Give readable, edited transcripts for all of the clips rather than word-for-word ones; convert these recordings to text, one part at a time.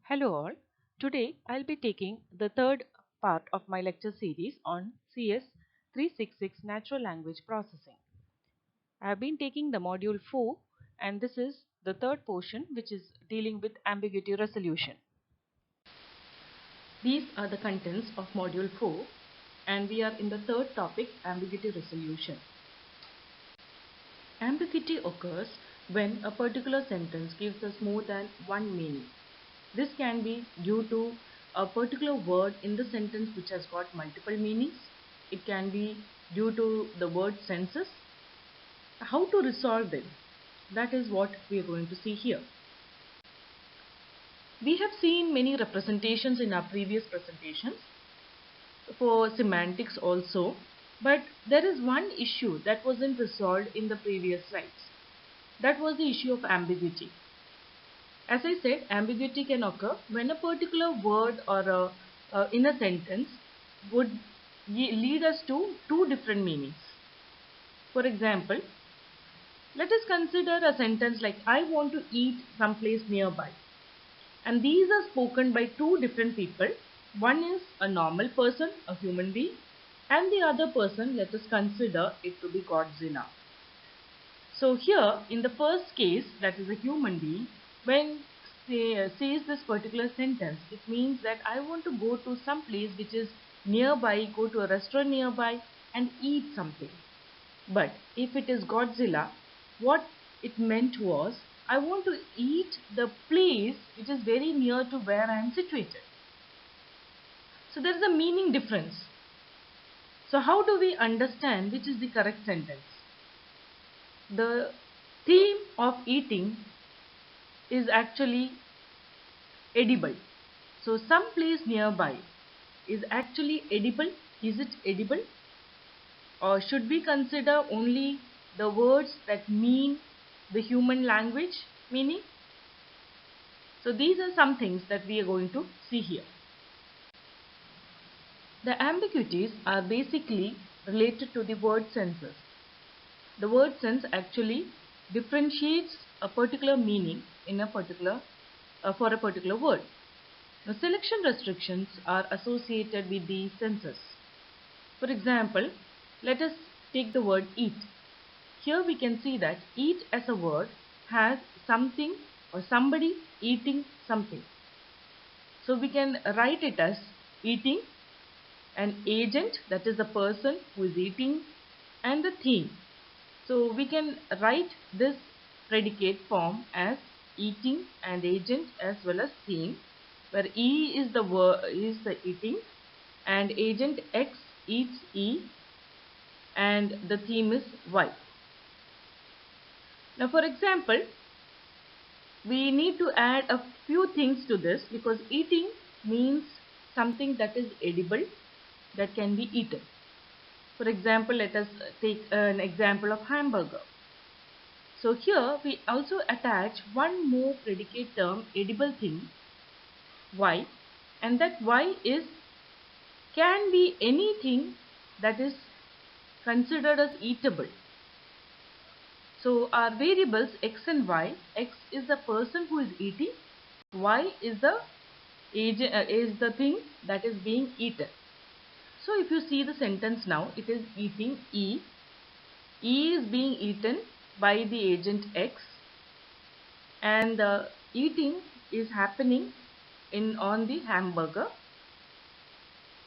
Hello all. Today I'll be taking the third part of my lecture series on CS 366 Natural Language Processing. I have been taking the module 4 and this is the third portion which is dealing with ambiguity resolution. These are the contents of module 4 and we are in the third topic, ambiguity resolution. Ambiguity occurs when a particular sentence gives us more than one meaning. This can be due to a particular word in the sentence which has got multiple meanings. It can be due to the word senses. How to resolve them? That is what we are going to see here. We have seen many representations in our previous presentations for semantics also, but there is one issue that wasn't resolved in the previous slides. That was the issue of ambiguity. As I said, ambiguity can occur when a particular word or in a sentence would lead us to two different meanings. For example, let us consider a sentence like I want to eat someplace nearby. And these are spoken by two different people. One is a normal person, a human being, and the other person, let us consider it to be Godzilla. So here, in the first case, that is a human being, when says this particular sentence, it means that I want to go to some place which is nearby, go to a restaurant nearby and eat something. But if it is Godzilla, what it meant was, I want to eat the place which is very near to where I am situated. So there is a meaning difference. So how do we understand which is the correct sentence? The theme of eating is actually edible. So some place nearby is actually edible. Is it edible? Or should we consider only the words that mean the human language meaning? So these are some things that we are going to see here. The ambiguities are basically related to the word senses. The word sense actually differentiates a particular meaning in a particular for a particular word. Now, selection restrictions are associated with the senses. For example, let us take the word eat. Here we can see that eat as a word has something or somebody eating something. So we can write it as eating, an agent, that is the person who is eating, and the theme. So we can write this predicate form as eating and agent as well as theme, where E is the eating and agent X eats E and the theme is Y. Now for example, we need to add a few things to this because eating means something that is edible, that can be eaten. For example, let us take an example of hamburger. So here we also attach one more predicate term, edible thing, Y, and that Y is can be anything that is considered as eatable. So our variables x and y, x is the person who is eating, y is the thing that is being eaten. So if you see the sentence now, it is eating E. E is being eaten by the agent X, and the eating is happening on the hamburger.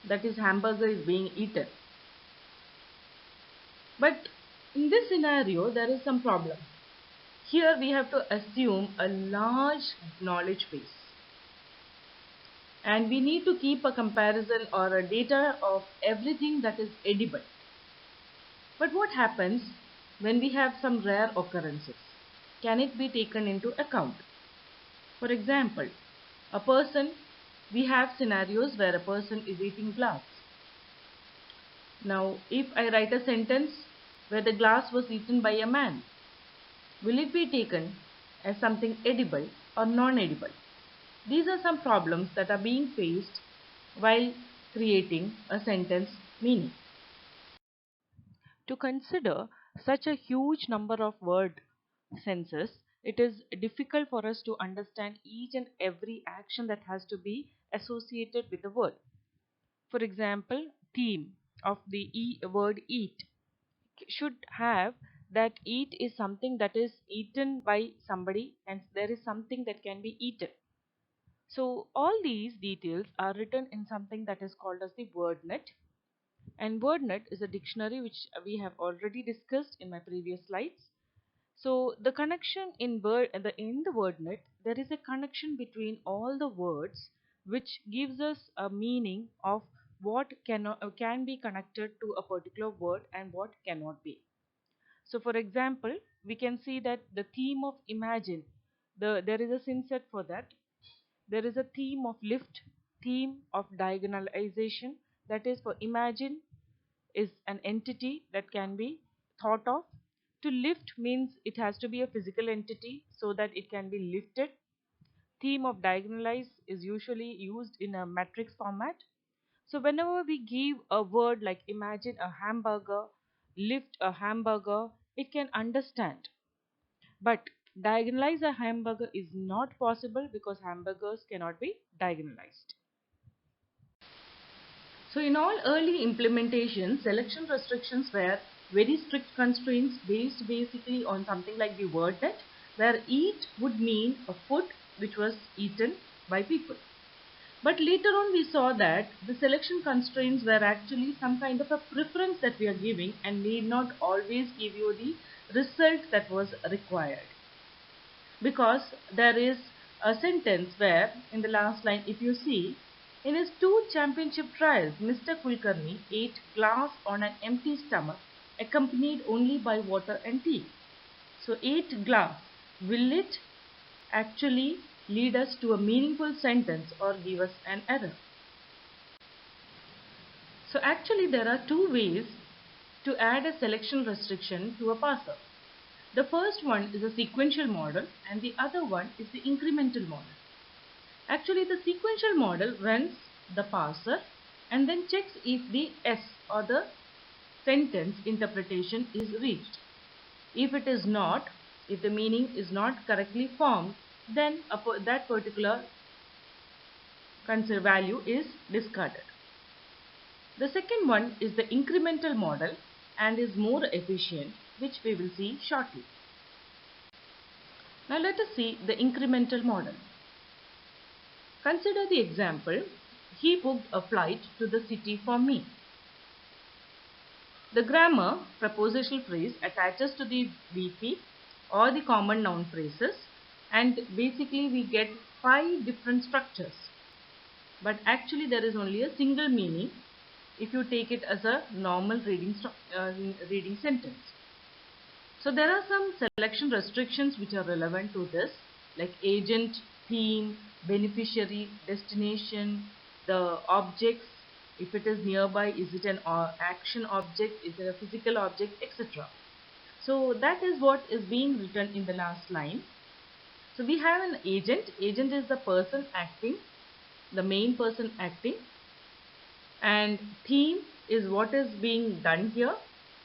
That is, hamburger is being eaten. But in this scenario, there is some problem. Here we have to assume a large knowledge base. And we need to keep a comparison or a data of everything that is edible. But what happens when we have some rare occurrences? Can it be taken into account? For example, we have scenarios where a person is eating glass. Now, if I write a sentence where the glass was eaten by a man, will it be taken as something edible or non-edible? These are some problems that are being faced while creating a sentence meaning. To consider such a huge number of word senses, it is difficult for us to understand each and every action that has to be associated with the word. For example, theme of the word eat should have that eat is something that is eaten by somebody and there is something that can be eaten. So all these details are written in something that is called as the WordNet, and WordNet is a dictionary which we have already discussed in my previous slides. So the connection in the WordNet, there is a connection between all the words which gives us a meaning of what can be connected to a particular word and what cannot be. So for example, we can see that the theme of imagine, there is a synset for that. There is a theme of lift, theme of diagonalization, that is for imagine is an entity that can be thought of. To lift means it has to be a physical entity so that it can be lifted. Theme of diagonalize is usually used in a matrix format. So whenever we give a word like imagine a hamburger, lift a hamburger, it can understand. But diagonalize a hamburger is not possible because hamburgers cannot be diagonalized. So in all early implementations, selection restrictions were very strict constraints based basically on something like the word net, where eat would mean a food which was eaten by people. But later on we saw that the selection constraints were actually some kind of a preference that we are giving and need not always give you the result that was required. Because there is a sentence where in the last line, if you see, in his 2 championship trials, Mr. Kulkarni ate glass on an empty stomach, accompanied only by water and tea. So ate glass, will it actually lead us to a meaningful sentence or give us an error? So actually there are 2 ways to add a selection restriction to a parser. The first one is a sequential model and the other one is the incremental model. Actually, the sequential model runs the parser and then checks if the S or the sentence interpretation is reached. If it is not, if the meaning is not correctly formed, then that particular value is discarded. The second one is the incremental model and is more efficient, which we will see shortly. Now let us see the incremental model. Consider the example, he booked a flight to the city for me. The grammar prepositional phrase attaches to the VP or the common noun phrases, and basically we get 5 different structures. But actually there is only a single meaning if you take it as a normal reading sentence. So there are some selection restrictions which are relevant to this, like agent, theme, beneficiary, destination, the objects, if it is nearby, is it an action object, is it a physical object, etc. So that is what is being written in the last line. So we have an agent. Agent is the person acting, the main person acting, and theme is what is being done here.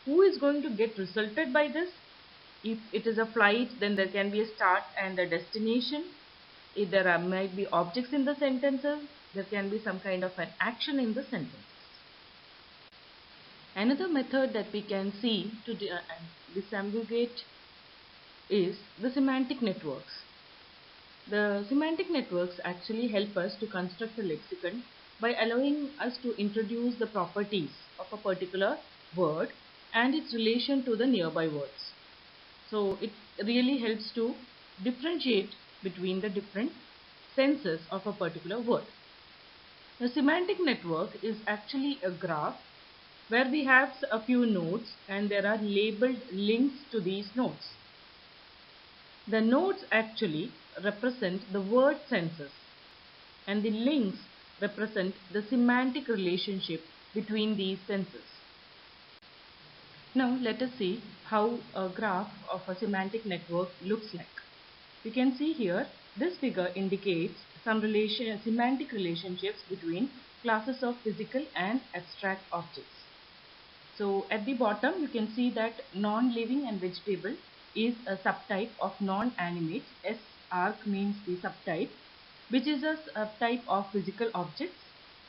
Who is going to get resulted by this? If it is a flight, then there can be a start and a destination. If there might be objects in the sentences, there can be some kind of an action in the sentence. Another method that we can see to disambiguate is the semantic networks. The semantic networks actually help us to construct a lexicon by allowing us to introduce the properties of a particular word and its relation to the nearby words. So it really helps to differentiate between the different senses of a particular word. The semantic network is actually a graph where we have a few nodes and there are labeled links to these nodes. The nodes actually represent the word senses and the links represent the semantic relationship between these senses. Now let us see how a graph of a semantic network looks like. You can see here this figure indicates some semantic relationships between classes of physical and abstract objects. So at the bottom you can see that non-living and vegetable is a subtype of non-animate. S-arc means the subtype, which is a subtype of physical objects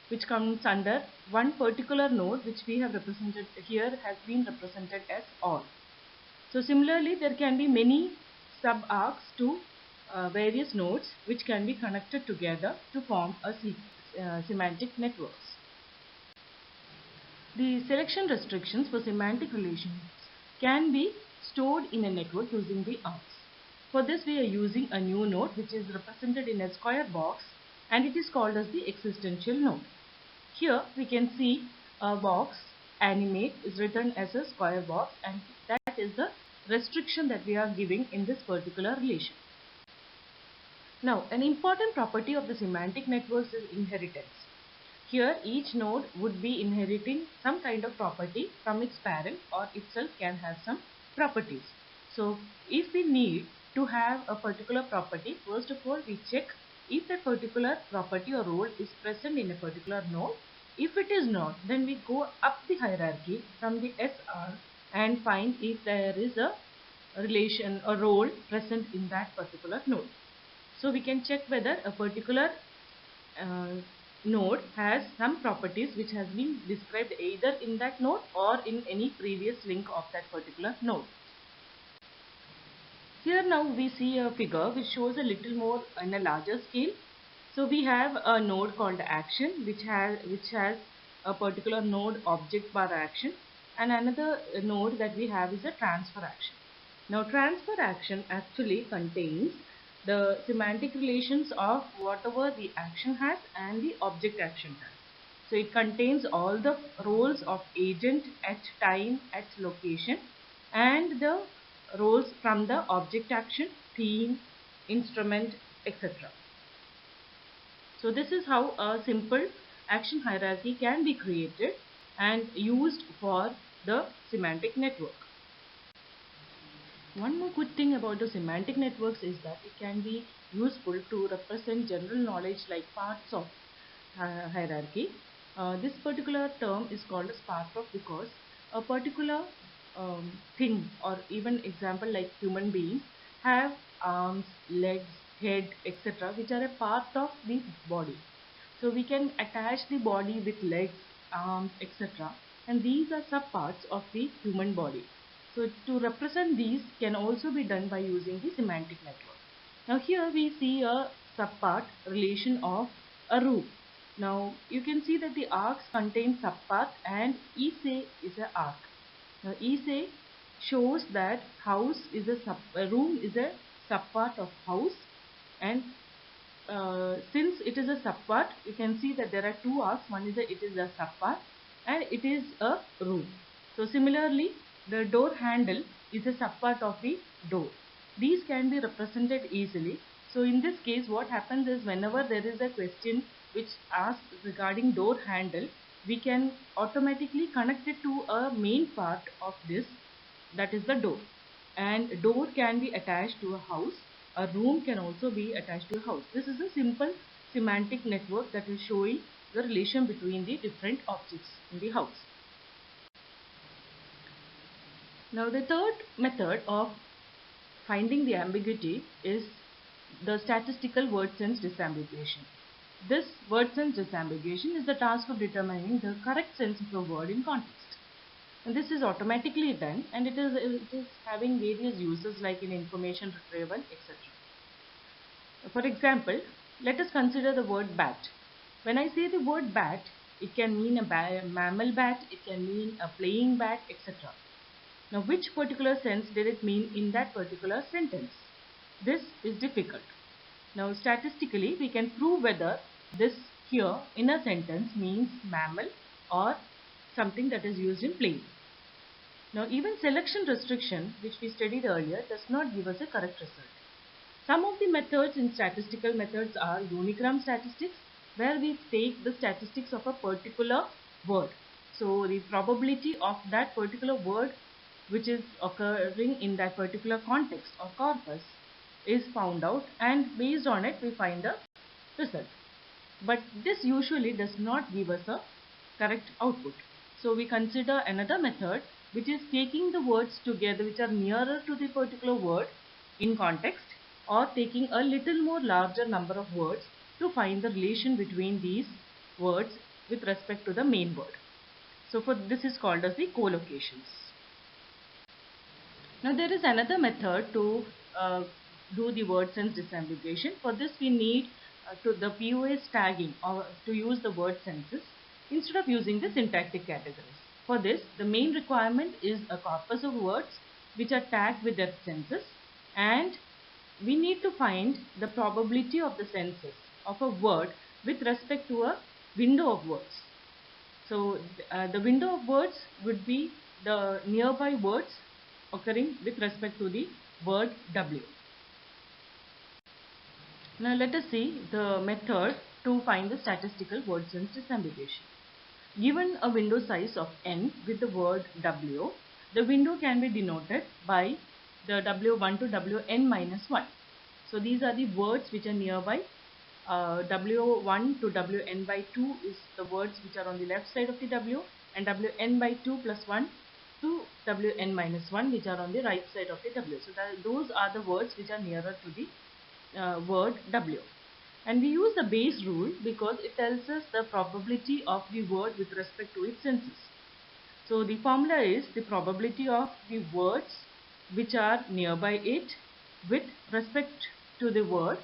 which comes under one particular node, which we have represented here has been represented as all. So similarly, there can be many sub-arcs to various nodes which can be connected together to form a semantic networks. The selection restrictions for semantic relations can be stored in a network using the arcs. For this, we are using a new node which is represented in a square box, and it is called as the existential node. Here we can see a box animate is written as a square box, and that is the restriction that we are giving in this particular relation. Now, an important property of the semantic networks is inheritance. Here each node would be inheriting some kind of property from its parent, or itself can have some properties. So if we need to have a particular property, first of all we check if that particular property or role is present in a particular node. If it is not, then we go up the hierarchy from the SR and find if there is a relation or role present in that particular node. So we can check whether a particular node has some properties which has been described either in that node or in any previous link of that particular node. Here now we see a figure which shows a little more in a larger scale. So we have a node called action which has a particular node object bar action, and another node that we have is a transfer action. Now transfer action actually contains the semantic relations of whatever the action has and the object action has. So it contains all the roles of agent at time, at location, and the roles from the object action, theme, instrument, etc. So this is how a simple action hierarchy can be created and used for the semantic network. One more good thing about the semantic networks is that it can be useful to represent general knowledge like parts of hierarchy. This particular term is called as part of because a particular thing, or even example like human beings, have arms, legs, head, etc., which are a part of the body. So we can attach the body with legs, arms, etc., and these are subparts of the human body. So to represent these can also be done by using the semantic network. Now here we see a subpart relation of a room. Now you can see that the arcs contain subparts, and E-say is an arc. Now E-say shows that house is a room is a subpart of house, and since it is a subpart, you can see that there are two arcs. One is it is a subpart and it is a room. So similarly, the door handle is a subpart of the door. These can be represented easily. So in this case, what happens is whenever there is a question which asks regarding door handle, we can automatically connect it to a main part of this, that is the door. And door can be attached to a house. A room can also be attached to a house. This is a simple semantic network that is showing the relation between the different objects in the house. Now the third method of finding the ambiguity is the statistical word sense disambiguation. This word sense disambiguation is the task of determining the correct sense of a word in context. And this is automatically done, and it is having various uses like in information retrieval, etc. For example, let us consider the word bat. When I say the word bat, it can mean a mammal bat, it can mean a playing bat, etc. Now, which particular sense did it mean in that particular sentence? This is difficult. Now, statistically, we can prove whether this here in a sentence means mammal or something that is used in playing. Now, even selection restriction, which we studied earlier, does not give us a correct result. Some of the methods in statistical methods are unigram statistics, where we take the statistics of a particular word. So, the probability of that particular word which is occurring in that particular context or corpus is found out, and based on it we find the result. But this usually does not give us a correct output. So we consider another method which is taking the words together which are nearer to the particular word in context, or taking a little more larger number of words to find the relation between these words with respect to the main word. So for this is called as the collocations. Now there is another method to do the word sense disambiguation. For this we need to the POS tagging, or to use the word senses instead of using the syntactic categories. For this, the main requirement is a corpus of words which are tagged with their senses, and we need to find the probability of the senses of a word with respect to a window of words. So the window of words would be the nearby words occurring with respect to the word W. Now let us see the method to find the statistical word sense disambiguation. Given a window size of n with the word W, the window can be denoted by the W1 to Wn minus 1. So these are the words which are nearby. W1 to Wn by 2 is the words which are on the left side of the W, and Wn by 2 plus 1 to Wn minus 1 which are on the right side of the W. So those are the words which are nearer to the word W. And we use the Bayes rule because it tells us the probability of the word with respect to its senses. So the formula is the probability of the words which are nearby it with respect to the word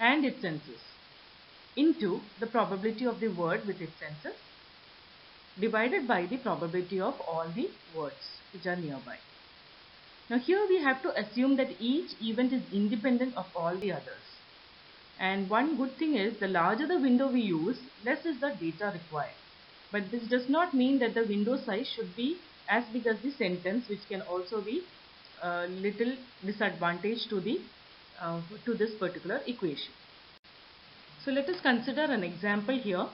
and its senses into the probability of the word with its senses divided by the probability of all the words which are nearby. Now here we have to assume that each event is independent of all the others. And one good thing is, the larger the window we use, less is the data required. But this does not mean that the window size should be as big as the sentence, which can also be a little disadvantage to this particular equation. So let us consider an example here.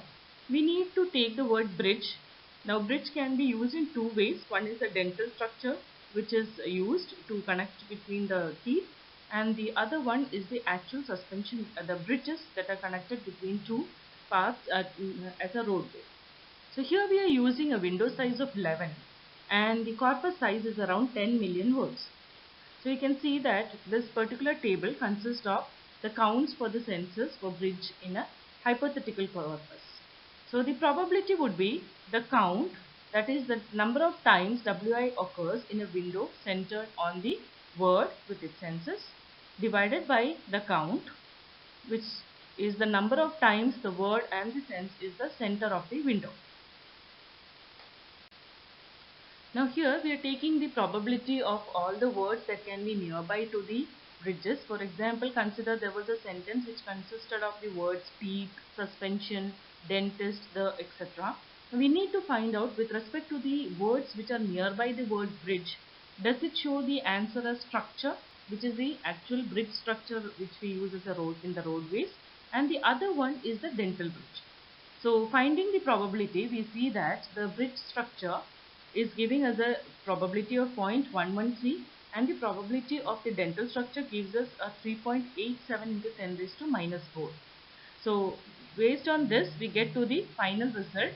We need to take the word bridge. Now bridge can be used in two ways. One is the dental structure, which is used to connect between the teeth, and the other one is the actual suspension, the bridges that are connected between two paths as a roadway. So here we are using a window size of 11, and the corpus size is around 10 million words. So you can see that this particular table consists of the counts for the senses for bridge in a hypothetical corpus. So the probability would be the count, that is the number of times Wi occurs in a window centered on the word with its senses, divided by the count, which is the number of times the word and the sense is the center of the window. Now here we are taking the probability of all the words that can be nearby to the bridges. For example, consider there was a sentence which consisted of the words peak, suspension, dentist, the etc. We need to find out with respect to the words which are nearby the word bridge, does it show the answer as structure, which is the actual bridge structure which we use as a road in the roadways, and the other one is the dental bridge. So finding the probability, we see that the bridge structure is giving us a probability of 0.113, and the probability of the dental structure gives us a 3.87 into 10 raised to minus 4. So based on this we get to the final result,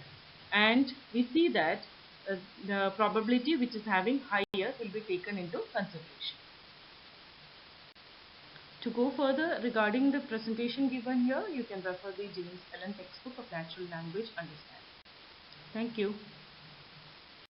and we see that the probability which is having higher will be taken into consideration. To go further regarding the presentation given here, you can refer the James Allen textbook of Natural Language Understanding. Thank you.